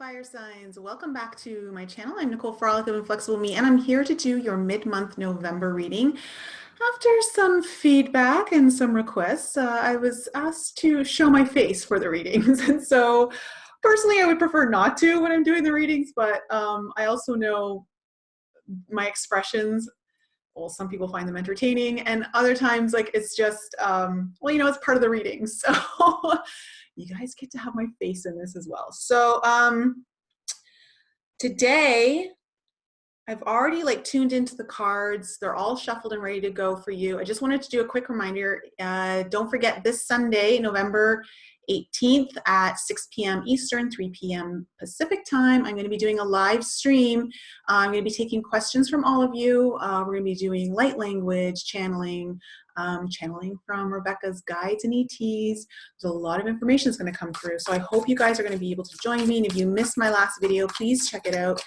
fire signs, welcome back to my channel. I'm Nicole Frolic of Inflexible Me, and I'm here to do your mid-month November reading. After some feedback and some requests, I was asked to show my face for the readings. And so personally, I would prefer not to when I'm doing the readings, but I also know my expressions, well, some people find them entertaining, and other times, like, it's just, well, you know, it's part of the reading. So you guys get to have my face in this as well. So today, I've already tuned into the cards. They're all shuffled and ready to go for you. I just wanted to do a quick reminder. Don't forget this Sunday, November 18th at 6 p.m. Eastern, 3 p.m. Pacific time. I'm going to be doing a live stream. I'm going to be taking questions from all of you. We're going to be doing light language, channeling from Rebecca's guides and ETs. There's a lot of information that's going to come through. So I hope you guys are going to be able to join me. And if you missed my last video, please check it out,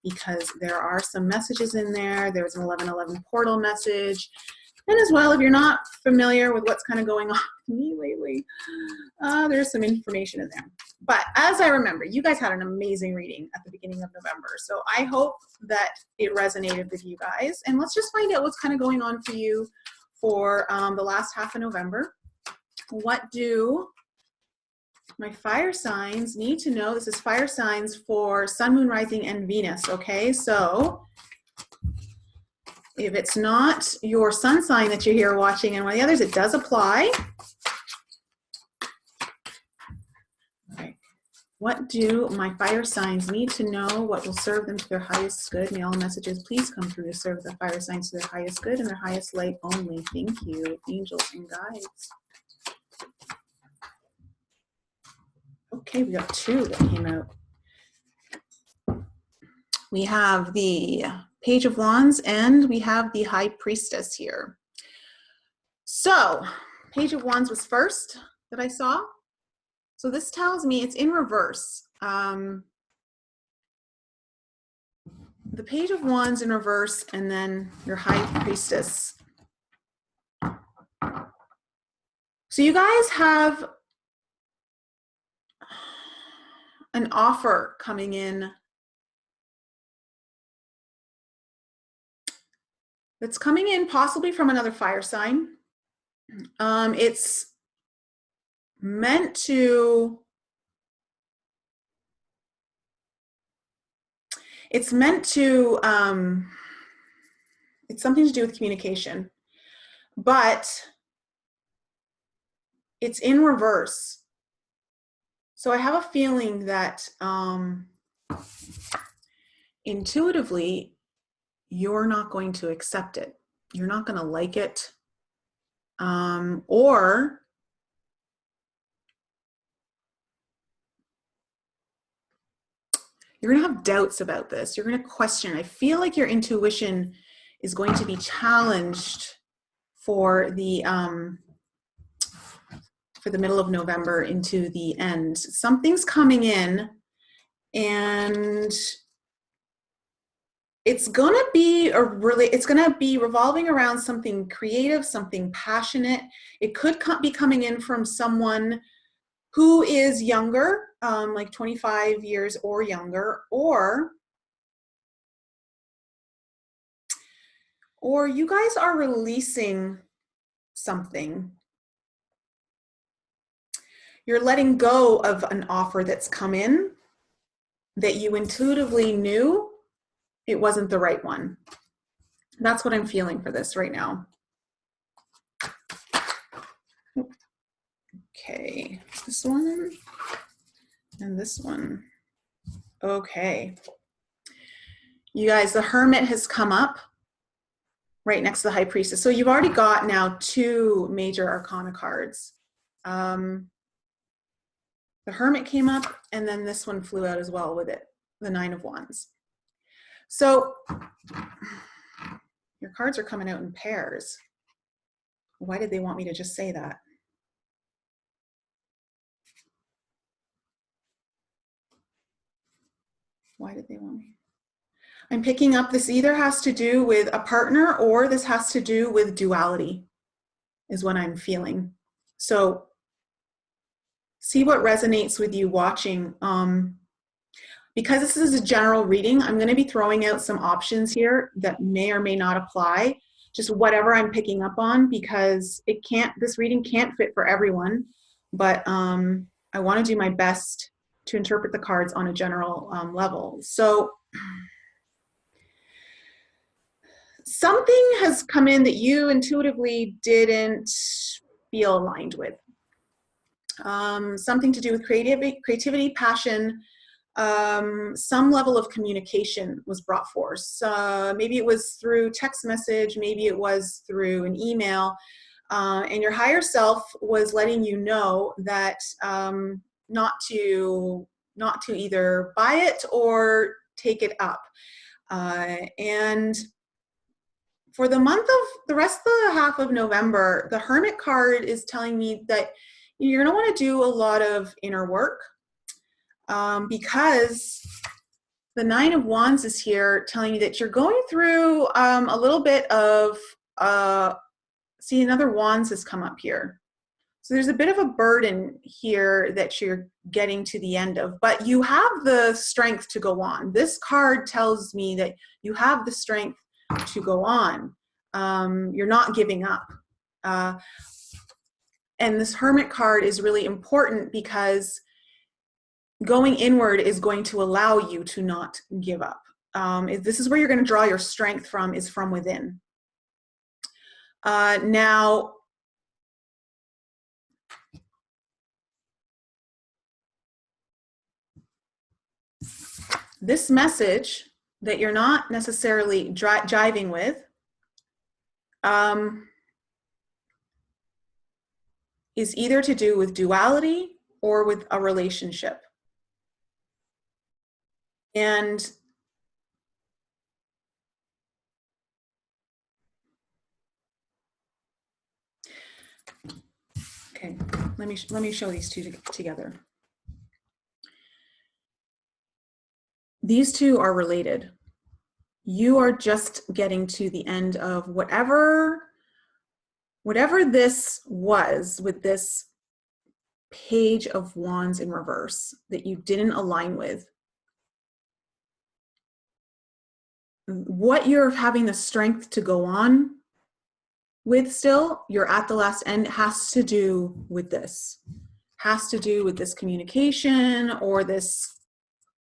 because there are some messages in there. There's an 1111 portal message. And as well, if you're not familiar with what's kind of going on with me lately, there's some information in there. But as I remember, you guys had an amazing reading at the beginning of November. So I hope that it resonated with you guys. And let's just find out what's kind of going on for you for the last half of November. What do my fire signs need to know? This is fire signs for Sun, Moon, Rising, and Venus, okay? So if it's not your sun sign that you're here watching and one of the others, it does apply. All right. What do my fire signs need to know? What will serve them to their highest good? May all messages please come through to serve the fire signs to their highest good and their highest light only. Thank you, angels and guides. Okay, we got two that came out. We have the Page of Wands and we have the High Priestess here. So, Page of Wands was first that I saw. So this tells me it's in reverse. The Page of Wands in reverse and then your High Priestess. So you guys have an offer coming in that's coming in possibly from another fire sign. It's meant to, it's something to do with communication, but it's in reverse. So I have a feeling that intuitively, you're not going to accept it. You're not going to like it. Or you're going to have doubts about this. You're going to question. I feel like your intuition is going to be challenged for the middle of November into the end. Something's coming in and it's gonna be revolving around something creative, something passionate. It could be coming in from someone who is younger, like 25 years or younger, or you guys are releasing something. You're letting go of an offer that's come in that you intuitively knew it wasn't the right one. That's what I'm feeling for this right now. Okay, this one and this one. Okay. You guys, the Hermit has come up right next to the High Priestess. So you've already got now two major Arcana cards. The Hermit came up, and then this one flew out as well with it, the Nine of Wands. So your cards are coming out in pairs. Why did they want me to just say that? Why did they want me? I'm picking up this either has to do with a partner or this has to do with duality is what I'm feeling. So see what resonates with you watching. Because this is a general reading, I'm going to be throwing out some options here that may or may not apply, just whatever I'm picking up on, because this reading can't fit for everyone, but I want to do my best to interpret the cards on a general level. So something has come in that you intuitively didn't feel aligned with. Something to do with creativity, passion, some level of communication was brought forth. Maybe it was through text message, maybe it was through an email, and your higher self was letting you know that not to either buy it or take it up. And for the rest of the half of November, the Hermit card is telling me that you're going to want to do a lot of inner work, because the Nine of Wands is here telling you that you're going through a little bit of, see, another Wands has come up here. So there's a bit of a burden here that you're getting to the end of, but you have the strength to go on. This card tells me that you have the strength to go on. You're not giving up. And this Hermit card is really important because going inward is going to allow you to not give up. This is where you're going to draw your strength from, is from within. Now, this message that you're not necessarily jiving with is either to do with duality or with a relationship. And okay, let me show these two together. These two are related. You are just getting to the end of whatever this was with this Page of Wands in reverse that you didn't align with. What you're having the strength to go on with still, you're at the last end, has to do with this. Has to do with this communication or this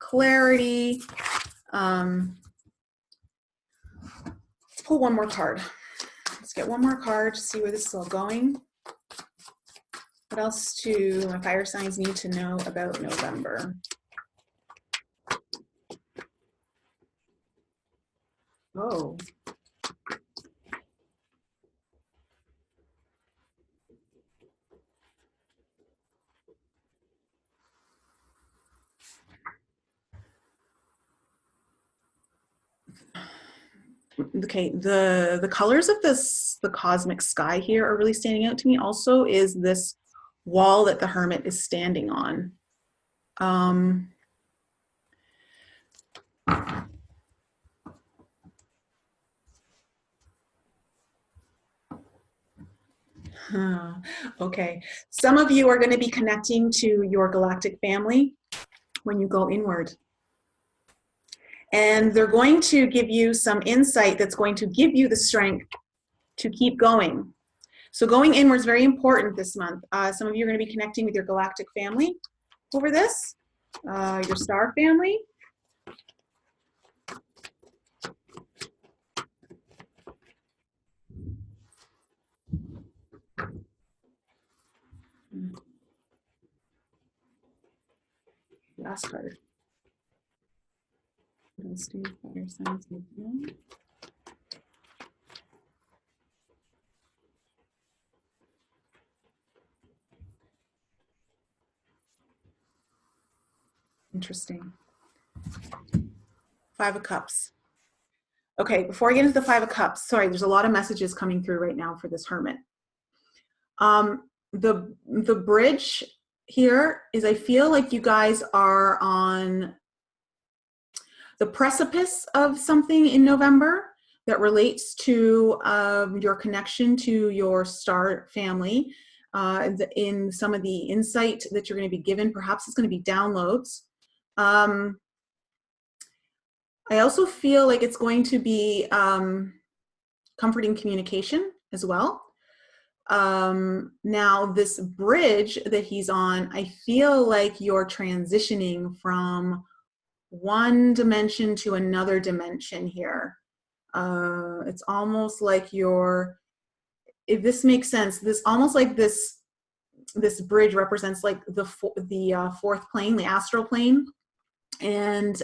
clarity. Let's pull one more card. Let's get one more card to see where this is all going. What else do my fire signs need to know about November? Oh. Okay, the colors of the cosmic sky here are really standing out to me. Also is this wall that the Hermit is standing on. Okay, some of you are going to be connecting to your galactic family when you go inward. And they're going to give you some insight that's going to give you the strength to keep going. So going inward is very important this month. Some of you are going to be connecting with your galactic family over this, your star family. Last card. Let's do fire signs. Interesting. Five of Cups. Okay, before I get into the Five of Cups, sorry, there's a lot of messages coming through right now for this Hermit. The bridge here is, I feel like you guys are on the precipice of something in November that relates to your connection to your star family. In some of the insight that you're going to be given, perhaps it's going to be downloads. I also feel like it's going to be comforting communication as well. Now this bridge that he's on, I feel like you're transitioning from one dimension to another dimension here. It's almost like you're, if this makes sense, this almost like this bridge represents like the fourth plane, the astral plane, and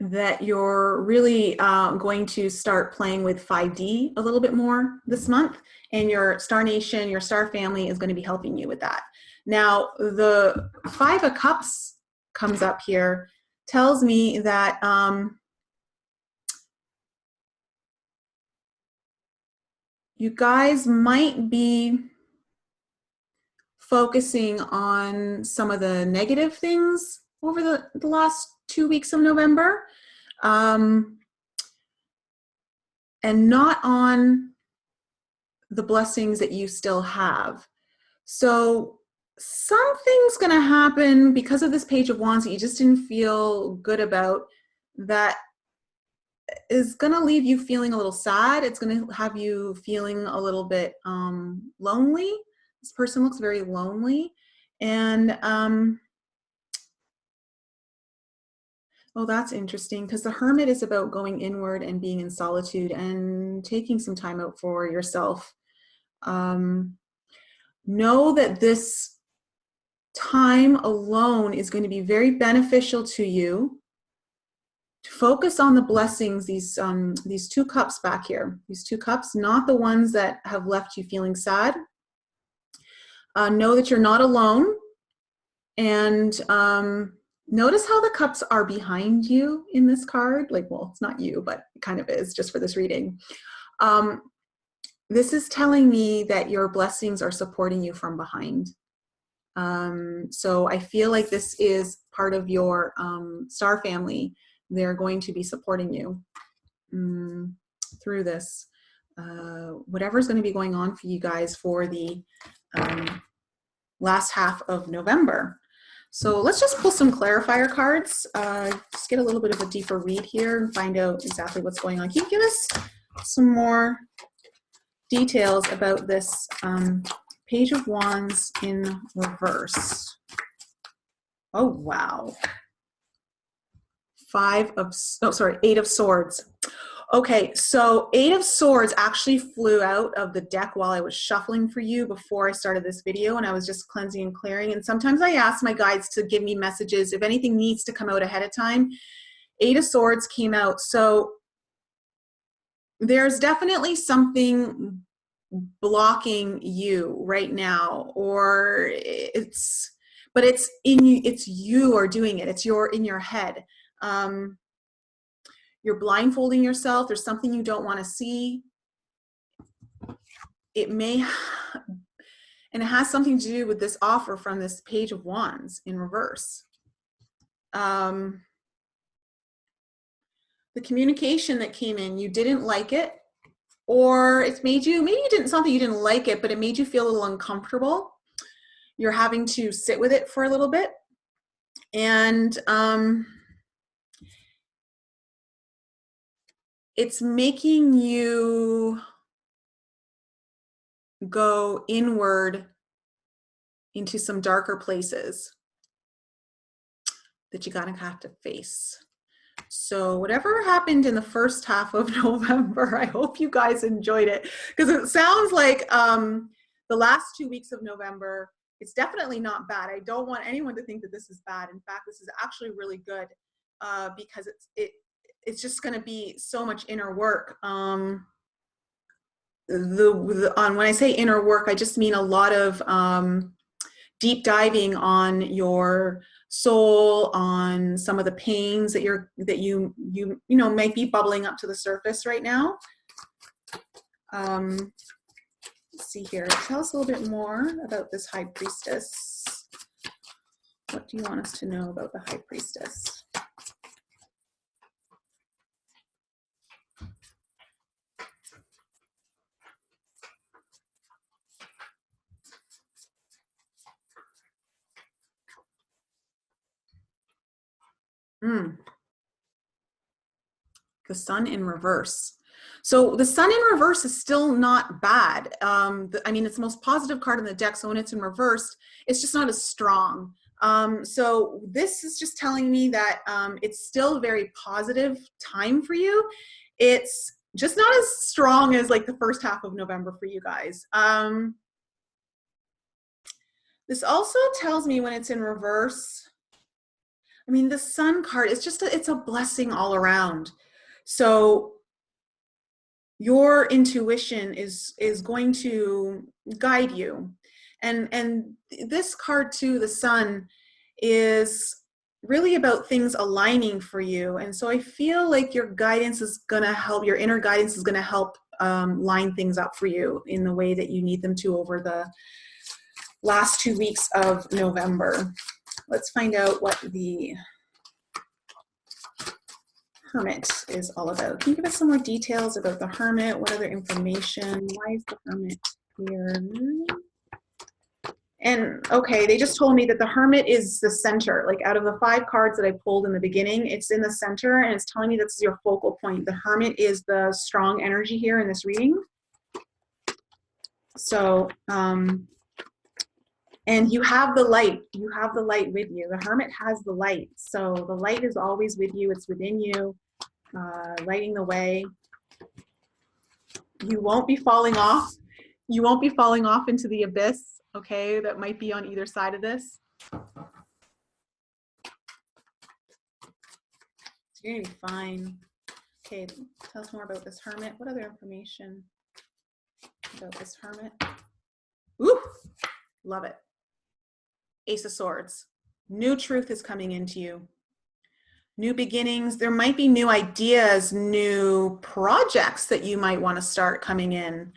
that you're really going to start playing with 5D a little bit more this month, and your star nation, your star family is going to be helping you with that. Now, the Five of Cups comes up here, tells me that you guys might be focusing on some of the negative things over the last 2 weeks of November, and not on the blessings that you still have. So something's going to happen because of this Page of Wands that you just didn't feel good about, that is going to leave you feeling a little sad. It's going to have you feeling a little bit lonely. This person looks very lonely. And oh, that's interesting, because the Hermit is about going inward and being in solitude and taking some time out for yourself. Know that this time alone is going to be very beneficial to you. To focus on the blessings, these two cups back here, these two cups, not the ones that have left you feeling sad. Know that you're not alone, and notice how the cups are behind you in this card. Like, well, it's not you, but it kind of is, just for this reading. This is telling me that your blessings are supporting you from behind. So I feel like this is part of your star family. They're going to be supporting you through this. Whatever's going to be going on for you guys for the last half of November. So let's just pull some clarifier cards, just get a little bit of a deeper read here and find out exactly what's going on. Can you give us some more details about this Page of Wands in reverse? Oh, wow. Eight of Swords. Okay, so Eight of Swords actually flew out of the deck while I was shuffling for you before I started this video, and I was just cleansing and clearing. And sometimes I ask my guides to give me messages if anything needs to come out ahead of time. Eight of Swords came out. So there's definitely something blocking you right now, or it's in you, it's you are doing it, it's in your head. You're blindfolding yourself. There's something you don't want to see. It may, and it has something to do with this offer from this Page of Wands in reverse. The communication that came in, you didn't like it, or it's made you, maybe you didn't, something you didn't like it, but it made you feel a little uncomfortable. You're having to sit with it for a little bit. And it's making you go inward into some darker places that you're gonna have to face. So whatever happened in the first half of November, I hope you guys enjoyed it, because it sounds like the last 2 weeks of November, it's definitely not bad. I don't want anyone to think that this is bad. In fact, this is actually really good, because it's just going to be so much inner work. When I say inner work, I just mean a lot of deep diving on your soul, on some of the pains that you know might be bubbling up to the surface right now. Let's see here. Tell us a little bit more about this High Priestess. What do you want us to know about the High Priestess? Mm, the sun in reverse. So the sun in reverse is still not bad. I mean, it's the most positive card in the deck. So when it's in reverse, it's just not as strong. So this is just telling me that it's still a very positive time for you. It's just not as strong as like the first half of November for you guys. This also tells me when it's in reverse, I mean, the sun card, it's just, it's a blessing all around. So your intuition is going to guide you. And this card too, the sun, is really about things aligning for you. And so I feel like your guidance is going to help, your inner guidance is going to help line things up for you in the way that you need them to over the last 2 weeks of November. Let's find out what the Hermit is all about. Can you give us some more details about the Hermit? What other information? Why is the Hermit here? And okay, they just told me that the Hermit is the center. Like out of the 5 cards that I pulled in the beginning, it's in the center and it's telling me this is your focal point. The Hermit is the strong energy here in this reading. So, and you have the light. You have the light with you. The Hermit has the light. So the light is always with you. It's within you, lighting the way. You won't be falling off. You won't be falling off into the abyss, okay, that might be on either side of this. You're gonna be fine. Okay, tell us more about this Hermit. What other information about this Hermit? Ooh, love it. Ace of Swords. New truth is coming into you. New beginnings. There might be new ideas, new projects that you might want to start coming in.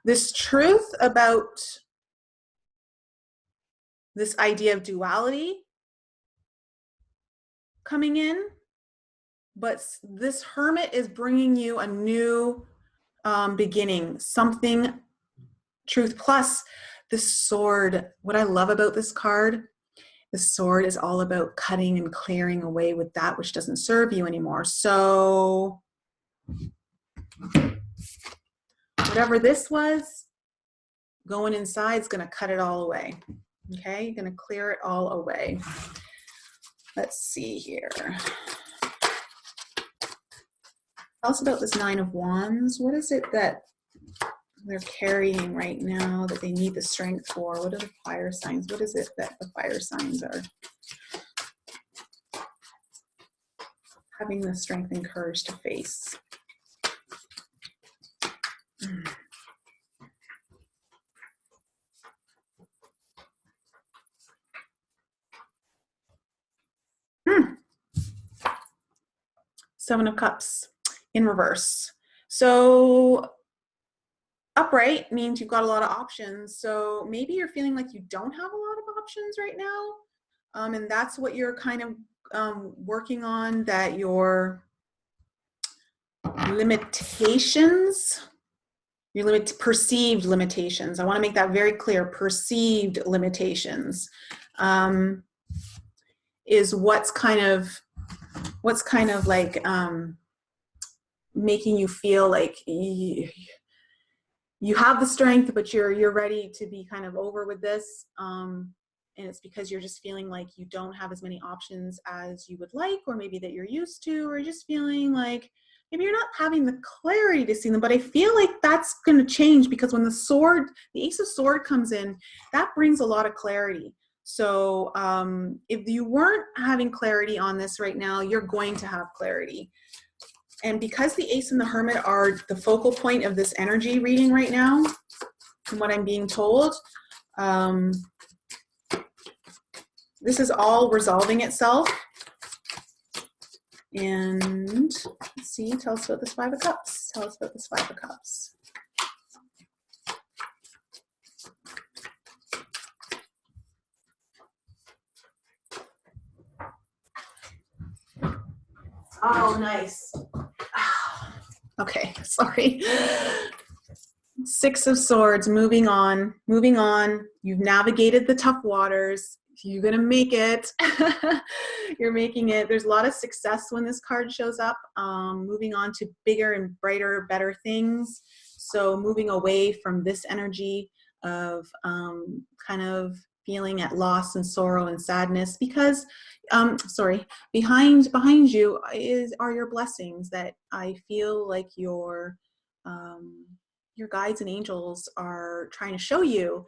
This truth about this idea of duality coming in, but this Hermit is bringing you a new beginning, something, truth, plus the sword. What I love about this card, the sword is all about cutting and clearing away with that which doesn't serve you anymore. So whatever this was, going inside is going to cut it all away. Okay, you're going to clear it all away. Let's see here. Tell us about this 9 of Wands. What is it that they're carrying right now that they need the strength for? What are the fire signs? What is it that the fire signs are having the strength and courage to face? Seven of Cups in reverse. So upright means you've got a lot of options. So maybe you're feeling like you don't have a lot of options right now. And that's what you're kind of working on, that your limitations, your perceived limitations. I want to make that very clear. Perceived limitations is what's kind of like making you feel like you have the strength, but you're ready to be kind of over with this. And it's because you're just feeling like you don't have as many options as you would like, or maybe that you're used to, or just feeling like maybe you're not having the clarity to see them. But I feel like that's going to change, because when the sword, the Ace of Sword comes in, that brings a lot of clarity. So if you weren't having clarity on this right now, you're going to have clarity. And because the Ace and the Hermit are the focal point of this energy reading right now, from what I'm being told, this is all resolving itself. And let's see, tell us about this 5 of Cups. Tell us about this 5 of Cups. Oh, nice. Okay, sorry. 6 of Swords, moving on, moving on. You've navigated the tough waters. You're gonna make it. You're making it. There's a lot of success when this card shows up. Moving on to bigger and brighter, better things. So moving away from this energy of kind of feeling at loss and sorrow and sadness, because sorry, behind you are your blessings that I feel like your guides and angels are trying to show you,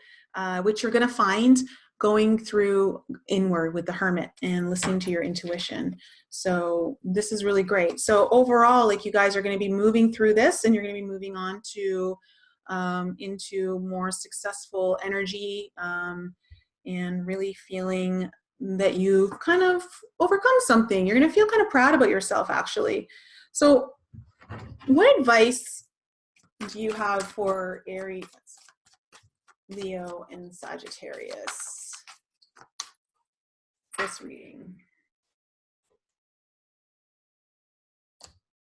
which you're going to find going through inward with the Hermit and listening to your intuition. So this is really great. So overall, like, you guys are going to be moving through this, and you're going to be moving on to into more successful energy, and really feeling that you've kind of overcome something. You're going to feel kind of proud about yourself, actually. So what advice do you have for Aries, Leo, and Sagittarius? This reading.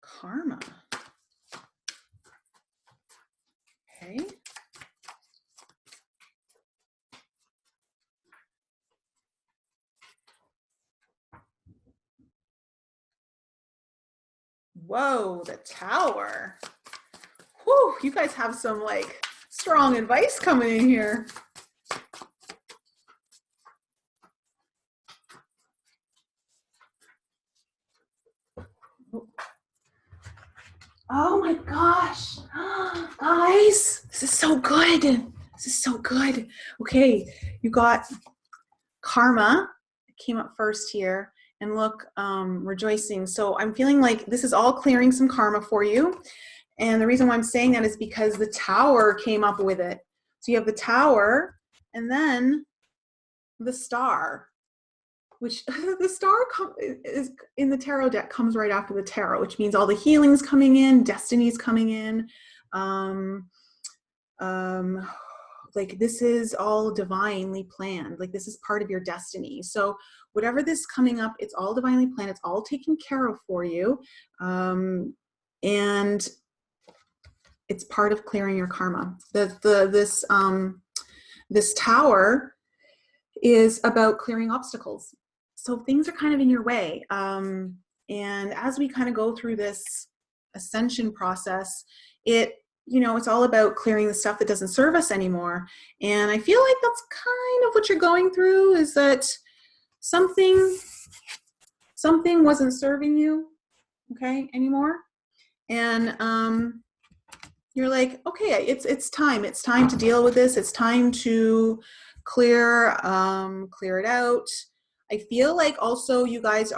Karma. Okay. Whoa, the Tower. Whew, you guys have some like strong advice coming in here. Oh my gosh, guys, this is so good. This is so good. Okay, you got Karma. It came up first here. And look, rejoicing. So I'm feeling like this is all clearing some karma for you. And the reason why I'm saying that is because the Tower came up with it. So you have the Tower, and then the Star, which the Star is in the tarot deck, comes right after the Tarot, which means all the healing's coming in, destiny's coming in. Like, this is all divinely planned. Like, this is part of your destiny. So whatever this coming up, it's all divinely planned. It's all taken care of for you. And it's part of clearing your karma. This Tower is about clearing obstacles. So things are kind of in your way. And as we kind of go through this ascension process, it's all about clearing the stuff that doesn't serve us anymore. And I feel like that's kind of what you're going through, is that something wasn't serving you, okay, anymore. And you're like, okay, it's time to deal with this. It's time to clear it out. I feel like also you guys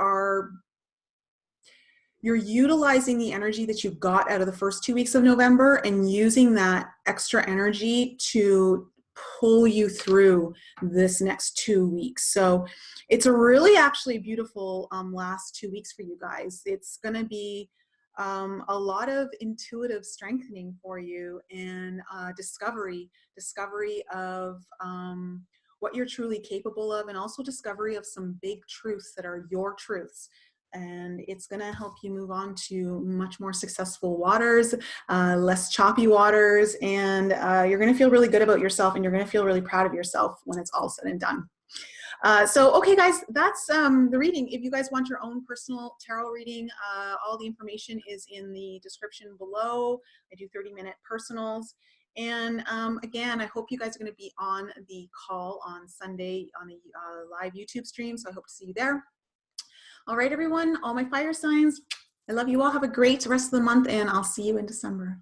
you're utilizing the energy that you got out of the first 2 weeks of November and using that extra energy to pull you through this next 2 weeks. So it's a really actually beautiful last 2 weeks for you guys. It's going to be a lot of intuitive strengthening for you, and discovery of what you're truly capable of, and also discovery of some big truths that are your truths. And it's going to help you move on to much more successful waters, less choppy waters, and you're going to feel really good about yourself, and you're going to feel really proud of yourself when it's all said and done. So, okay, guys, that's the reading. If you guys want your own personal tarot reading, all the information is in the description below. I do 30-minute personals. And again, I hope you guys are going to be on the call on Sunday on the live YouTube stream. So I hope to see you there. All right, everyone, all my fire signs, I love you all. Have a great rest of the month, and I'll see you in December.